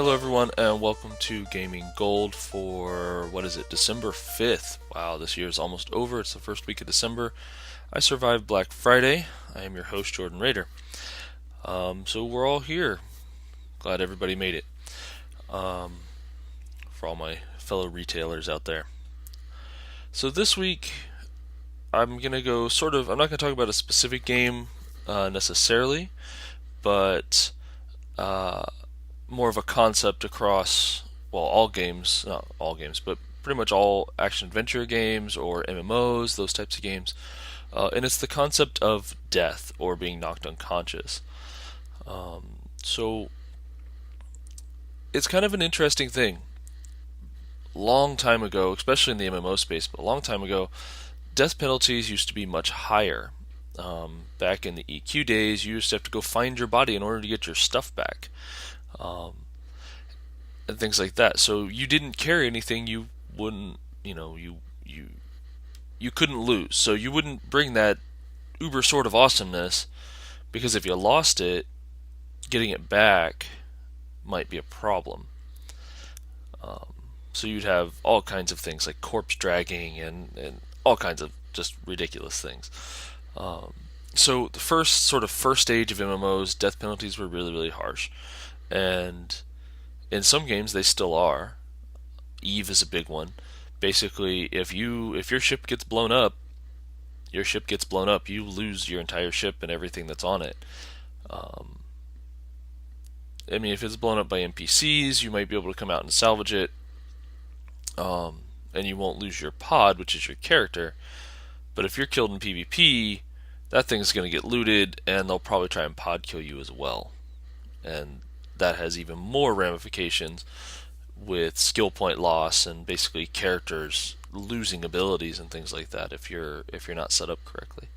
Hello, everyone, and welcome to Gaming Gold for what is it, December 5th? Wow, this year is almost over. It's the first week of December. I survived Black Friday. I am your host, Jordan Raider. So we're all here. Glad everybody made it. For all my fellow retailers out there. So this week, I'm going to go I'm not going to talk about a specific game necessarily, but more of a concept across, well, all games, not all games, but pretty much all action adventure games or MMOs, those types of games. And it's the concept of death or being knocked unconscious. So it's kind of an interesting thing. Long time ago, especially in the MMO space, but a long time ago, death penalties used to be much higher. Back in the EQ days, you used to have to go find your body in order to get your stuff back. And things like that. So you didn't carry anything you wouldn't, you couldn't lose. So you wouldn't bring that uber sort of awesomeness because if you lost it, getting it back might be a problem. So you'd have all kinds of things like corpse dragging and all kinds of just ridiculous things. So the first stage of MMOs, death penalties were really, really harsh. And in some games they still are. Eve is a big one. Basically, if your ship gets blown up, your ship gets blown up. You lose your entire ship and everything that's on it. I mean, if it's blown up by NPCs, you might be able to come out and salvage it, and you won't lose your pod, which is your character. But if you're killed in PvP, that thing's going to get looted, and they'll probably try and pod kill you as well. And that has even more ramifications with skill point loss and basically characters losing abilities and things like that if you're not set up correctly.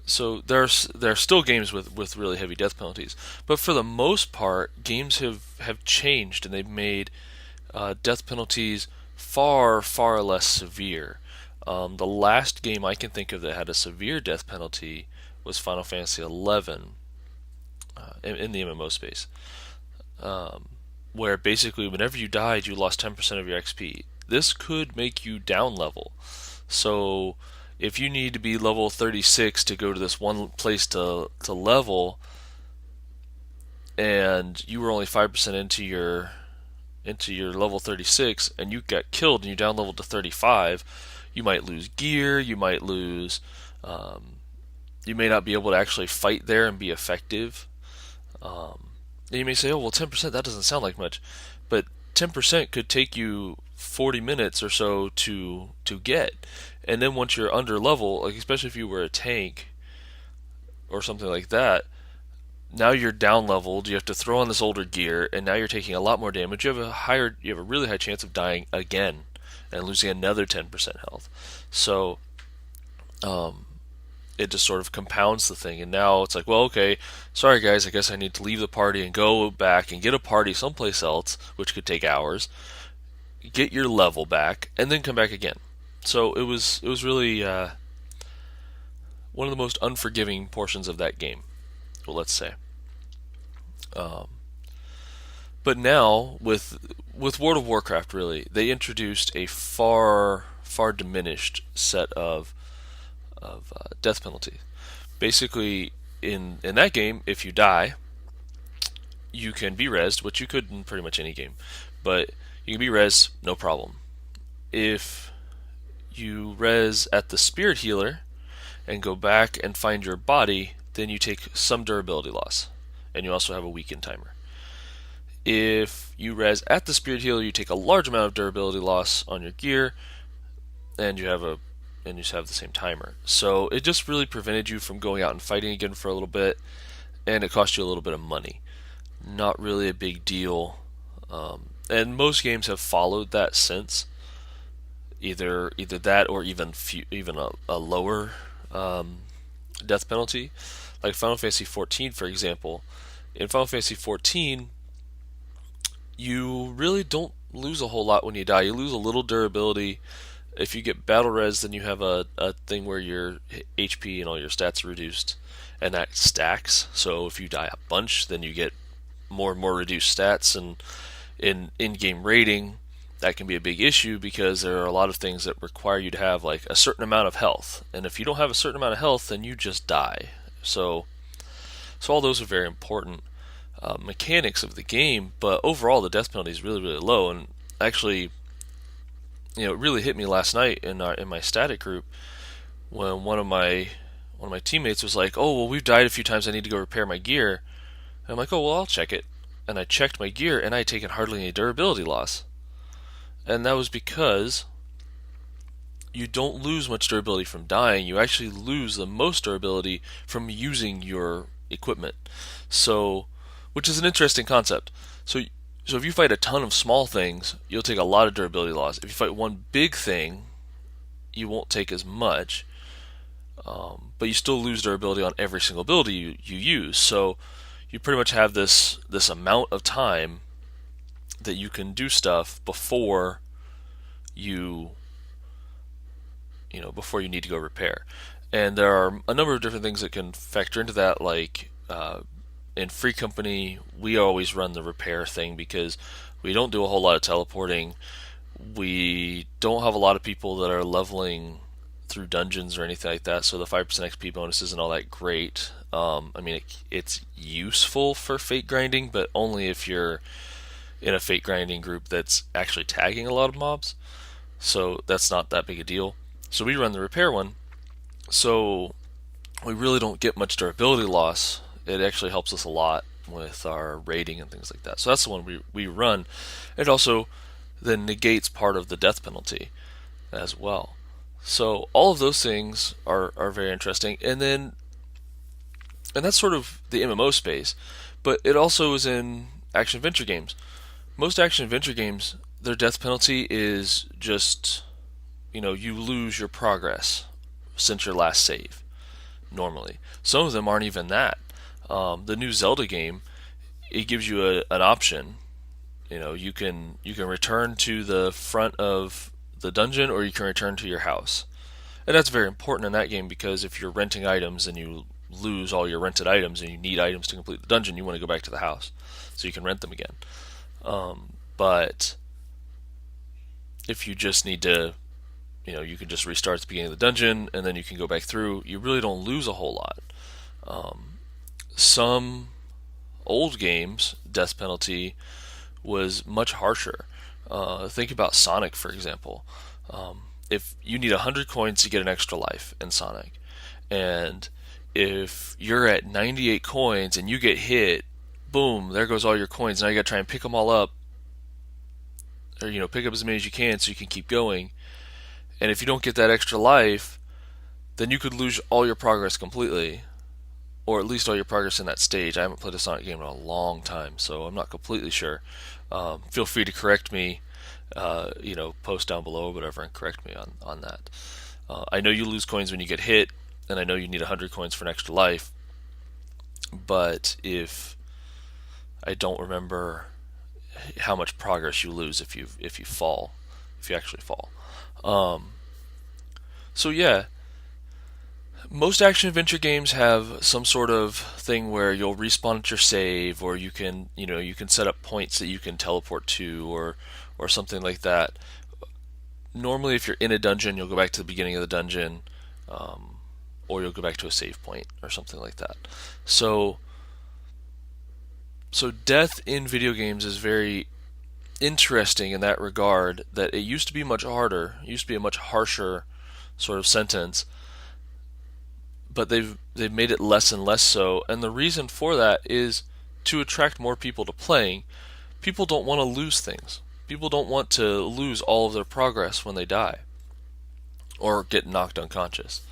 So there are still games with really heavy death penalties, but for the most part, games have changed and they've made death penalties far less severe. The last game I can think of that had a severe death penalty was Final Fantasy XI in the MMO space, where basically whenever you died, you lost 10% of your XP. This could make you down level. So if you need to be level 36 to go to this one place to level, and you were only 5% into your level 36, and you got killed and you down leveled to 35, you might lose gear, you might lose, you may not be able to actually fight there and be effective. And you may say, oh, well, 10%, that doesn't sound like much. But 10% could take you 40 minutes or so to get. And then once you're under level, like especially if you were a tank or something like that, now you're down leveled, you have to throw on this older gear, and now you're taking a lot more damage. You have a really high chance of dying again and losing another 10% health. So it just sort of compounds the thing. And now it's like, well, okay, sorry guys, I guess I need to leave the party and go back and get a party someplace else, which could take hours. Get your level back, and then come back again. So it was really one of the most unforgiving portions of that game. Well, let's say. But now with World of Warcraft, really, they introduced a far diminished set of death penalties. Basically, in that game, if you die, you can be rezzed, which you could in pretty much any game, but you can be rezzed, no problem. If you res at the spirit healer and go back and find your body, then you take some durability loss, and you also have a weaken timer. If you res at the spirit healer, you take a large amount of durability loss on your gear, and you just have the same timer. So it just really prevented you from going out and fighting again for a little bit, and it cost you a little bit of money. Not really a big deal. And most games have followed that since. Either that or even a lower death penalty. Like Final Fantasy XIV, for example. In Final Fantasy XIV, you really don't lose a whole lot when you die. You lose a little durability. If you get battle res, then you have a thing where your HP and all your stats are reduced, and that stacks. So if you die a bunch, then you get more and more reduced stats, and in-game rating, that can be a big issue because there are a lot of things that require you to have like a certain amount of health, and if you don't have a certain amount of health, then you just die. So all those are very important mechanics of the game, but overall the death penalty is really really low. And actually, it really hit me last night in my static group when one of my teammates was like, "Oh, well, we've died a few times. I need to go repair my gear." And I'm like, "Oh, well, I'll check it." And I checked my gear, and I had taken hardly any durability loss. And that was because you don't lose much durability from dying. You actually lose the most durability from using your equipment. So, which is an interesting concept. So if you fight a ton of small things, you'll take a lot of durability loss. If you fight one big thing, you won't take as much, but you still lose durability on every single ability you use. So you pretty much have this amount of time that you can do stuff you before you need to go repair. And there are a number of different things that can factor into that, like in Free Company, we always run the repair thing because we don't do a whole lot of teleporting. We don't have a lot of people that are leveling through dungeons or anything like that, so the 5% XP bonus isn't all that great. I mean, it's useful for fate grinding, but only if you're in a fate grinding group that's actually tagging a lot of mobs. So that's not that big a deal. So we run the repair one. So we really don't get much durability loss. It actually helps us a lot with our rating and things like that. So that's the one we run. It also then negates part of the death penalty as well. So all of those things are very interesting. And that's sort of the MMO space, but it also is in action adventure games. Most action adventure games, their death penalty is just, you lose your progress since your last save, normally. Some of them aren't even that. The new Zelda game, it gives you an option. You can return to the front of the dungeon, or you can return to your house. And that's very important in that game because if you're renting items and you lose all your rented items and you need items to complete the dungeon, you want to go back to the house so you can rent them again. But if you just need to, you can just restart at the beginning of the dungeon and then you can go back through. You really don't lose a whole lot. Some old games, death penalty was much harsher. Think about Sonic, for example. If you need 100 coins to get an extra life in Sonic, and if you're at 98 coins and you get hit, boom, there goes all your coins. Now you got to try and pick them all up, or pick up as many as you can so you can keep going. And if you don't get that extra life, then you could lose all your progress completely, or at least all your progress in that stage. I haven't played a Sonic game in a long time, so I'm not completely sure. Feel free to correct me, post down below or whatever and correct me on that. I know you lose coins when you get hit, and I know you need 100 coins for an extra life, but I don't remember how much progress you lose if you actually fall. So yeah, most action adventure games have some sort of thing where you'll respawn at your save, or you can set up points that you can teleport to, or something like that. Normally, if you're in a dungeon, you'll go back to the beginning of the dungeon, or you'll go back to a save point or something like that. So death in video games is very interesting in that regard, that it used to be much harder. It used to be a much harsher sort of sentence, but they've made it less and less so. And the reason for that is to attract more people to playing. People don't want to lose things. People don't want to lose all of their progress when they die or get knocked unconscious.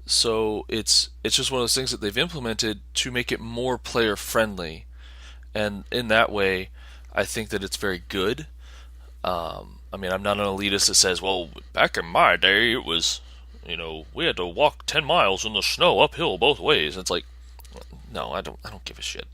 So it's just one of those things that they've implemented to make it more player friendly, and in that way, I think that it's very good. I mean, I'm not an elitist that says, well, back in my day, it was, we had to walk 10 miles in the snow uphill both ways. It's like, no, I don't give a shit.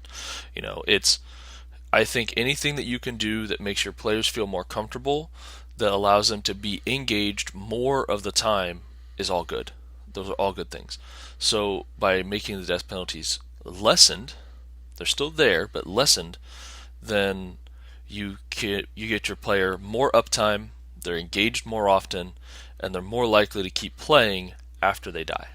I think anything that you can do that makes your players feel more comfortable, that allows them to be engaged more of the time, is all good. Those are all good things. So by making the death penalties lessened, they're still there, but lessened, then you get your player more uptime, they're engaged more often, and they're more likely to keep playing after they die.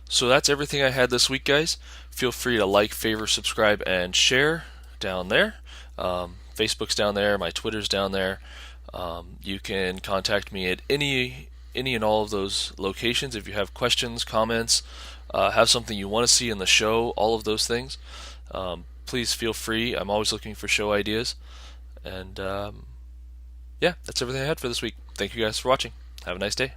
So that's everything I had this week, guys. Feel free to like, favor, subscribe, and share down there. Facebook's down there, my Twitter's down there. You can contact me at any and all of those locations if you have questions, comments, have something you want to see in the show, all of those things. Please feel free. I'm always looking for show ideas. And yeah, that's everything I had for this week. Thank you guys for watching. Have a nice day.